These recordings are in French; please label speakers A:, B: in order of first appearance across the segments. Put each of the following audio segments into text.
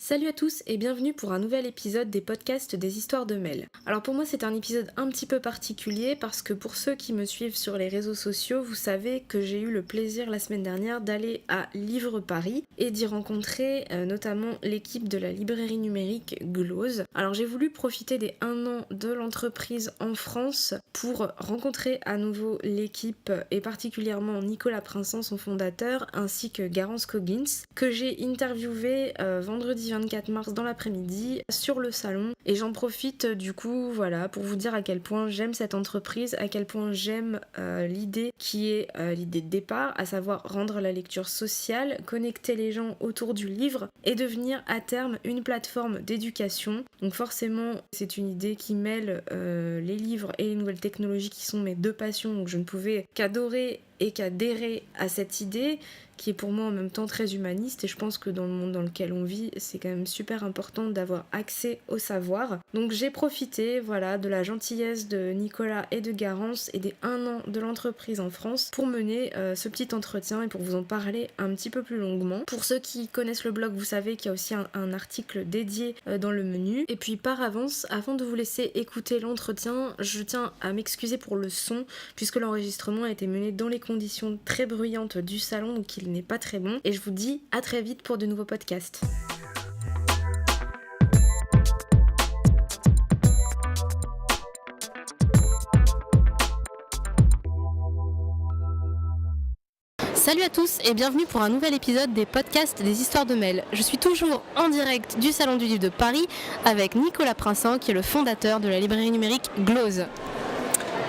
A: Salut à tous et bienvenue pour un nouvel épisode des podcasts des histoires de Mel. Alors pour moi c'est un épisode un petit peu particulier parce que pour ceux qui me suivent sur les réseaux sociaux, vous savez que j'ai eu le plaisir la semaine dernière d'aller à Livre Paris et d'y rencontrer notamment l'équipe de la librairie numérique Glose. Alors j'ai voulu profiter des 1 an de l'entreprise en France pour rencontrer à nouveau l'équipe et particulièrement Nicolas Prinçant, son fondateur, ainsi que Garance Coggins, que j'ai interviewé vendredi 24 mars dans l'après-midi sur le salon, et j'en profite du coup pour vous dire à quel point j'aime cette entreprise, à quel point j'aime l'idée qui est l'idée de départ, à savoir rendre la lecture sociale, connecter les gens autour du livre et devenir à terme une plateforme d'éducation. Donc forcément c'est une idée qui mêle les livres et les nouvelles technologies qui sont mes deux passions, donc je ne pouvais qu'adorer et qu'adhérer à cette idée qui est pour moi en même temps très humaniste, et je pense que dans le monde dans lequel on vit, c'est quand même super important d'avoir accès au savoir. Donc j'ai profité de la gentillesse de Nicolas et de Garance et des 1 an de l'entreprise en France pour mener ce petit entretien et pour vous en parler un petit peu plus longuement. Pour ceux qui connaissent le blog, vous savez qu'il y a aussi un article dédié dans le menu. Et puis par avance, avant de vous laisser écouter l'entretien, je tiens à m'excuser pour le son, puisque l'enregistrement a été mené dans les conditions très bruyantes du salon, donc il n'est pas très bon, et je vous dis à très vite pour de nouveaux podcasts. Salut à tous et bienvenue pour un nouvel épisode des podcasts des histoires de Mel. Je suis toujours en direct du Salon du Livre de Paris avec Nicolas Prinçant qui est le fondateur de la librairie numérique Glose.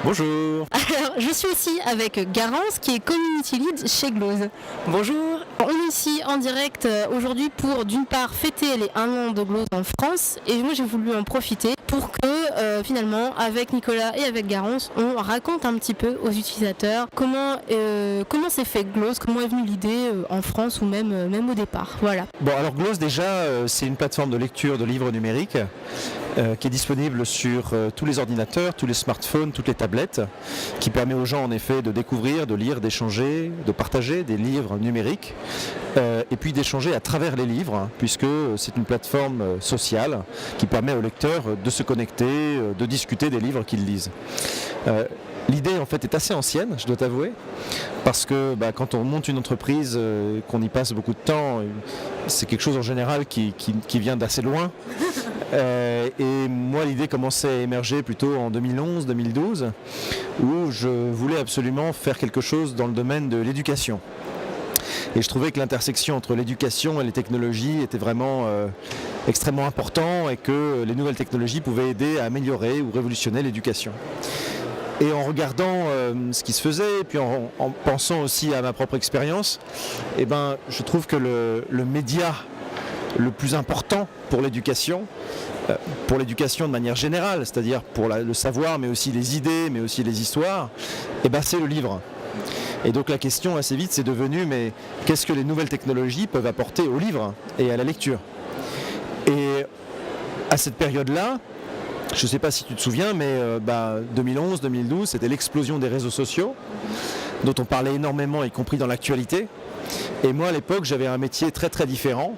B: Bonjour.
A: Alors, je suis aussi avec Garance qui est Community Lead chez Glose.
B: Bonjour.
A: On est ici en direct aujourd'hui pour d'une part fêter les 1 an de Glose en France, et moi j'ai voulu en profiter pour que finalement avec Nicolas et avec Garance on raconte un petit peu aux utilisateurs comment s'est fait Glose, comment est venue l'idée en France ou même au départ. Voilà.
B: Bon, alors Glose déjà c'est une plateforme de lecture de livres numériques qui est disponible sur tous les ordinateurs, tous les smartphones, toutes les tablettes, qui permet aux gens en effet de découvrir, de lire, d'échanger, de partager des livres numériques et puis d'échanger à travers les livres, puisque c'est une plateforme sociale qui permet aux lecteurs de se connecter, de discuter des livres qu'ils lisent. L'idée en fait est assez ancienne, je dois t'avouer, parce que quand on monte une entreprise, qu'on y passe beaucoup de temps, c'est quelque chose en général qui vient d'assez loin. Et moi l'idée commençait à émerger plutôt en 2011-2012, où je voulais absolument faire quelque chose dans le domaine de l'éducation. Et je trouvais que l'intersection entre l'éducation et les technologies était vraiment extrêmement important, et que les nouvelles technologies pouvaient aider à améliorer ou révolutionner l'éducation. Et en regardant ce qui se faisait, et puis en pensant aussi à ma propre expérience, je trouve que le média le plus important pour l'éducation de manière générale, c'est-à-dire pour le savoir, mais aussi les idées, mais aussi les histoires, c'est le livre. Et donc la question assez vite c'est devenu, mais qu'est-ce que les nouvelles technologies peuvent apporter au livre et à la lecture ? Et à cette période-là, je ne sais pas si tu te souviens, mais 2011-2012, c'était l'explosion des réseaux sociaux, dont on parlait énormément, y compris dans l'actualité. Et moi à l'époque j'avais un métier très très différent,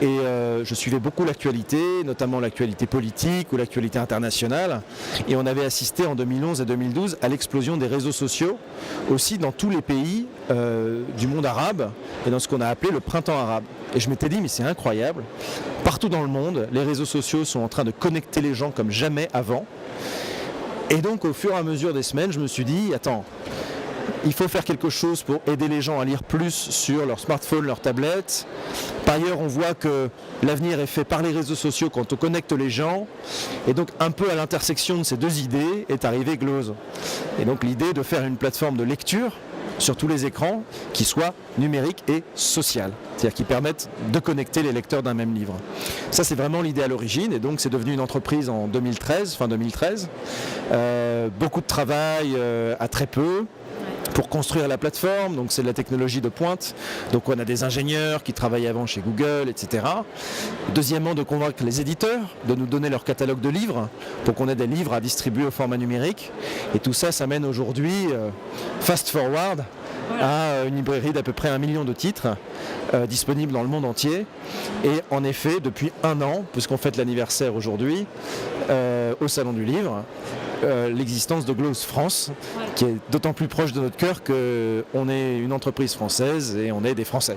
B: et je suivais beaucoup l'actualité, notamment l'actualité politique ou l'actualité internationale, et on avait assisté en 2011 et 2012 à l'explosion des réseaux sociaux, aussi dans tous les pays du monde arabe, et dans ce qu'on a appelé le printemps arabe. Et je m'étais dit, mais c'est incroyable, partout dans le monde, les réseaux sociaux sont en train de connecter les gens comme jamais avant. Et donc au fur et à mesure des semaines, je me suis dit, attends, il faut faire quelque chose pour aider les gens à lire plus sur leur smartphone, leur tablette. Par ailleurs, on voit que l'avenir est fait par les réseaux sociaux quand on connecte les gens. Et donc, un peu à l'intersection de ces deux idées est arrivé Glose. Et donc, l'idée de faire une plateforme de lecture sur tous les écrans qui soit numérique et sociale. C'est-à-dire qui permettent de connecter les lecteurs d'un même livre. Ça, c'est vraiment l'idée à l'origine. Et donc, c'est devenu une entreprise en 2013, fin 2013. Beaucoup de travail à très peu pour construire la plateforme, donc c'est de la technologie de pointe, donc on a des ingénieurs qui travaillaient avant chez Google, etc. Deuxièmement, de convaincre les éditeurs de nous donner leur catalogue de livres pour qu'on ait des livres à distribuer au format numérique, et tout ça, ça mène aujourd'hui, fast forward, a une librairie d'à peu près 1 million de titres disponibles dans le monde entier. Et en effet, depuis 1 an, puisqu'on fête l'anniversaire aujourd'hui, au Salon du Livre, l'existence de Glose France, qui est d'autant plus proche de notre cœur qu'on est une entreprise française et on est des Français.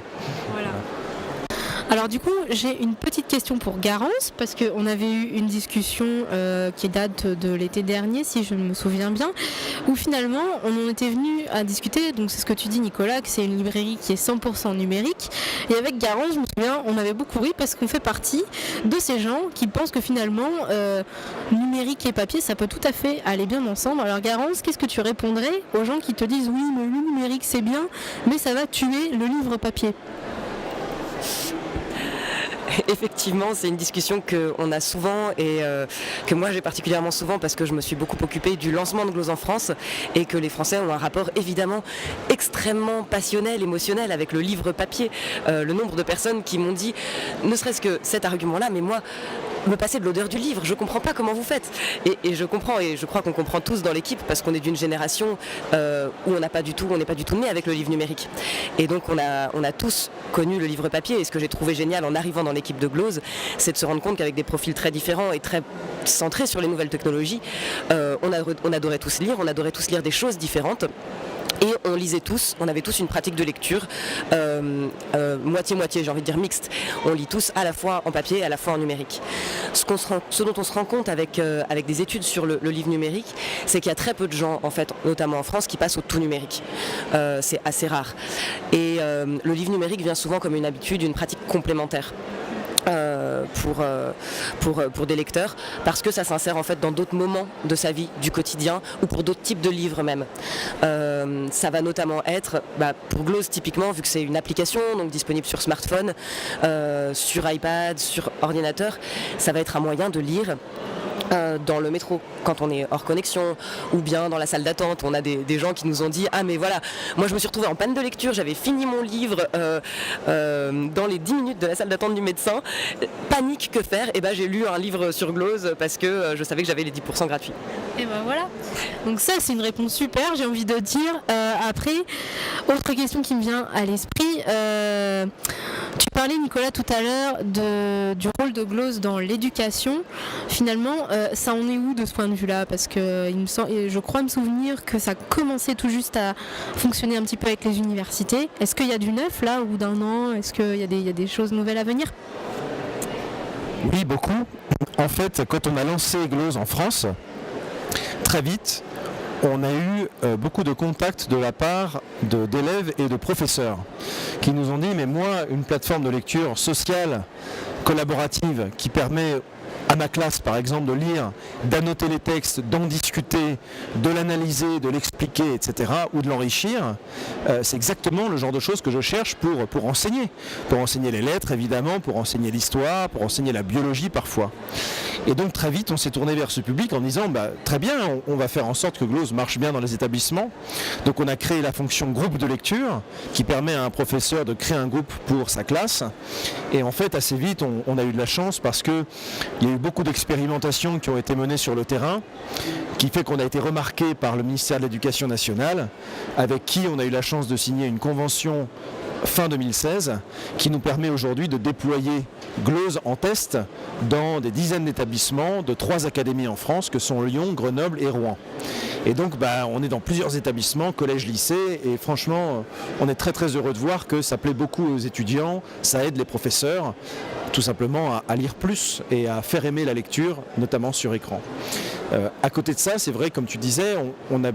A: Voilà.
C: Alors du coup, j'ai une petite question pour Garance, parce qu'on avait eu une discussion qui date de l'été dernier, si je me souviens bien, où finalement on en était venu à discuter, donc c'est ce que tu dis Nicolas, que c'est une librairie qui est 100% numérique, et avec Garance, je me souviens, on avait beaucoup ri parce qu'on fait partie de ces gens qui pensent que finalement numérique et papier, ça peut tout à fait aller bien ensemble. Alors Garance, qu'est-ce que tu répondrais aux gens qui te disent oui, mais le numérique c'est bien, mais ça va tuer le livre papier?
D: Effectivement, c'est une discussion qu'on a souvent et que moi j'ai particulièrement souvent parce que je me suis beaucoup occupée du lancement de Glose en France et que les Français ont un rapport évidemment extrêmement passionnel, émotionnel avec le livre papier. Le nombre de personnes qui m'ont dit, ne serait-ce que cet argument-là, mais moi, me passer de l'odeur du livre, je comprends pas comment vous faites. Et je comprends, et je crois qu'on comprend tous dans l'équipe parce qu'on est d'une génération où on n'est pas du tout né avec le livre numérique. Et donc on a tous connu le livre papier, et ce que j'ai trouvé génial en arrivant dans l'équipe de Glose, c'est de se rendre compte qu'avec des profils très différents et très centrés sur les nouvelles technologies, on adorait tous lire des choses différentes. Et on lisait tous, on avait tous une pratique de lecture moitié-moitié, j'ai envie de dire mixte. On lit tous à la fois en papier et à la fois en numérique. Ce dont on se rend compte avec des études sur le livre numérique, c'est qu'il y a très peu de gens, en fait, notamment en France, qui passent au tout numérique. C'est assez rare. Et le livre numérique vient souvent comme une habitude, une pratique complémentaire. Pour des lecteurs, parce que ça s'insère en fait dans d'autres moments de sa vie, du quotidien, ou pour d'autres types de livres même. Ça va notamment être, pour Glose typiquement, vu que c'est une application donc disponible sur smartphone, sur iPad, sur ordinateur, ça va être un moyen de lire dans le métro quand on est hors connexion, ou bien dans la salle d'attente. On a des gens qui nous ont dit « Ah mais voilà, moi je me suis retrouvée en panne de lecture, j'avais fini mon livre dans les 10 minutes de la salle d'attente du médecin, panique, que faire ?» Et j'ai lu un livre sur Glose parce que je savais que j'avais les 10% gratuits.
C: Et voilà, donc ça c'est une réponse super, j'ai envie de dire. Après, autre question qui me vient à l'esprit, tu parlais Nicolas tout à l'heure du rôle de Glose dans l'éducation. Finalement, ça en est où de ce point de vue-là? Parce que je crois me souvenir que ça commençait tout juste à fonctionner un petit peu avec les universités. Est-ce qu'il y a du neuf là au bout d'1 an? Est-ce qu'il y a des choses nouvelles à venir?
B: Oui, beaucoup. En fait, quand on a lancé Glose en France, très vite, on a eu beaucoup de contacts de la part d'élèves et de professeurs qui nous ont dit « Mais moi, une plateforme de lecture sociale, collaborative, qui permet à ma classe, par exemple, de lire, d'annoter les textes, d'en discuter, de l'analyser, de l'expliquer, etc., ou de l'enrichir, c'est exactement le genre de choses que je cherche pour enseigner. Pour enseigner les lettres, évidemment, pour enseigner l'histoire, pour enseigner la biologie, parfois. Et donc, très vite, on s'est tourné vers ce public en disant, très bien, on va faire en sorte que Glose marche bien dans les établissements. Donc, on a créé la fonction groupe de lecture, qui permet à un professeur de créer un groupe pour sa classe. Et en fait, assez vite, on a eu de la chance parce qu'il y a eu beaucoup d'expérimentations qui ont été menées sur le terrain, qui fait qu'on a été remarqué par le ministère de l'Éducation nationale, avec qui on a eu la chance de signer une convention fin 2016, qui nous permet aujourd'hui de déployer Glose en test dans des dizaines d'établissements de 3 académies en France, que sont Lyon, Grenoble et Rouen. Et donc on est dans plusieurs établissements, collèges, lycées, et franchement on est très très heureux de voir que ça plaît beaucoup aux étudiants, ça aide les professeurs tout simplement à lire plus et à faire aimer la lecture, notamment sur écran. À côté de ça, c'est vrai, comme tu disais, on a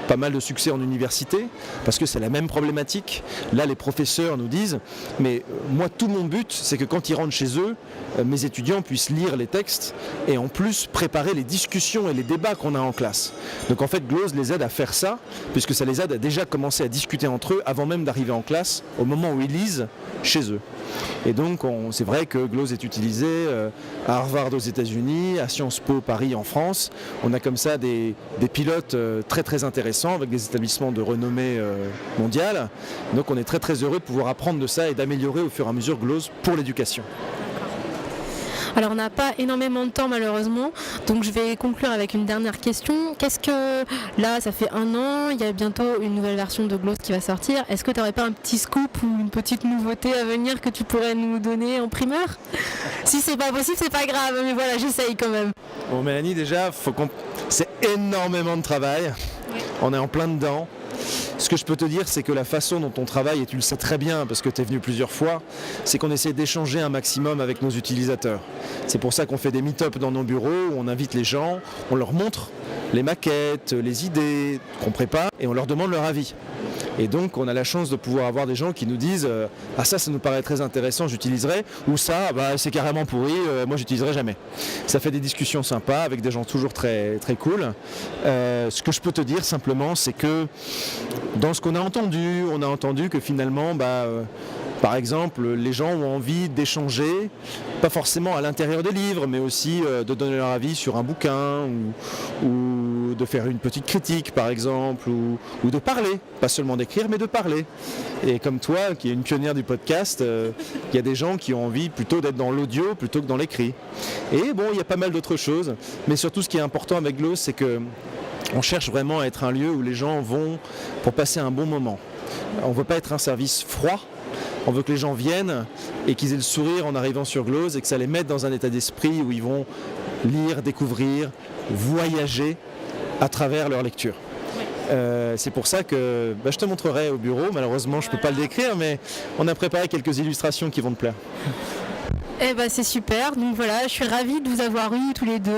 B: pas mal de succès en université, parce que c'est la même problématique. Là, les professeurs nous disent, mais moi, tout mon but, c'est que quand ils rentrent chez eux, mes étudiants puissent lire les textes, et en plus préparer les discussions et les débats qu'on a en classe. Donc en fait, Glose les aide à faire ça, puisque ça les aide à déjà commencer à discuter entre eux, avant même d'arriver en classe, au moment où ils lisent chez eux. Et donc, c'est vrai que Glose est utilisé à Harvard aux États-Unis, à Sciences Po Paris en France. On a comme ça des pilotes très très intéressants avec des établissements de renommée mondiale. Donc on est très très heureux de pouvoir apprendre de ça et d'améliorer au fur et à mesure Glose pour l'éducation.
C: Alors on n'a pas énormément de temps malheureusement, donc je vais conclure avec une dernière question. Qu'est-ce que, là ça fait 1 an, il y a bientôt une nouvelle version de Glose qui va sortir. Est-ce que tu n'aurais pas un petit scoop ou une petite nouveauté à venir que tu pourrais nous donner en primeur? Si c'est pas possible, c'est pas grave, mais voilà, j'essaye quand même.
B: Bon Mélanie, déjà, c'est énormément de travail. Oui. On est en plein dedans. Ce que je peux te dire, c'est que la façon dont on travaille, et tu le sais très bien parce que tu es venu plusieurs fois, c'est qu'on essaie d'échanger un maximum avec nos utilisateurs. C'est pour ça qu'on fait des meet-up dans nos bureaux, où on invite les gens, on leur montre les maquettes, les idées qu'on prépare et on leur demande leur avis. Et donc on a la chance de pouvoir avoir des gens qui nous disent ah ça nous paraît très intéressant, j'utiliserai, ou ça c'est carrément pourri, moi j'utiliserai jamais. Ça fait des discussions sympas avec des gens toujours très, très cool. Ce que je peux te dire simplement, c'est que dans ce qu'on a entendu, on a entendu que finalement par exemple, les gens ont envie d'échanger, pas forcément à l'intérieur des livres, mais aussi de donner leur avis sur un bouquin ou de faire une petite critique, par exemple, ou de parler, pas seulement d'écrire, mais de parler. Et comme toi, qui es une pionnière du podcast, il y a des gens qui ont envie plutôt d'être dans l'audio plutôt que dans l'écrit. Et bon, il y a pas mal d'autres choses, mais surtout ce qui est important avec Glose, c'est que on cherche vraiment à être un lieu où les gens vont pour passer un bon moment. On ne veut pas être un service froid. On veut que les gens viennent et qu'ils aient le sourire en arrivant sur Glose et que ça les mette dans un état d'esprit où ils vont lire, découvrir, voyager à travers leur lecture. C'est pour ça que je te montrerai au bureau. Malheureusement, je ne peux pas le décrire, mais on a préparé quelques illustrations qui vont te plaire.
C: Eh ben c'est super, donc voilà, je suis ravie de vous avoir eu tous les deux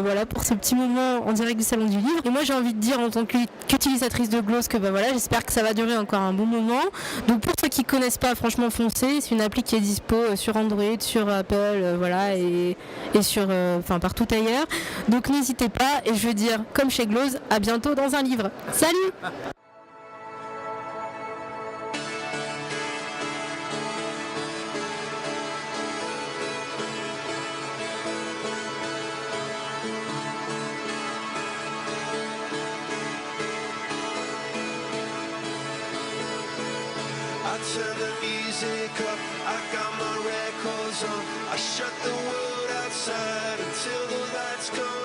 C: voilà, pour ce petit moment en direct du Salon du Livre. Et moi j'ai envie de dire en tant qu'utilisatrice de Glose que voilà, j'espère que ça va durer encore un bon moment. Donc pour ceux qui ne connaissent pas, franchement foncez, c'est une appli qui est dispo sur Android, sur Apple, voilà, et sur, partout ailleurs. Donc n'hésitez pas, et je veux dire, comme chez Glose, à bientôt dans un livre. Salut!
E: Turn the music up, I got my records on. I shut the world outside until the lights come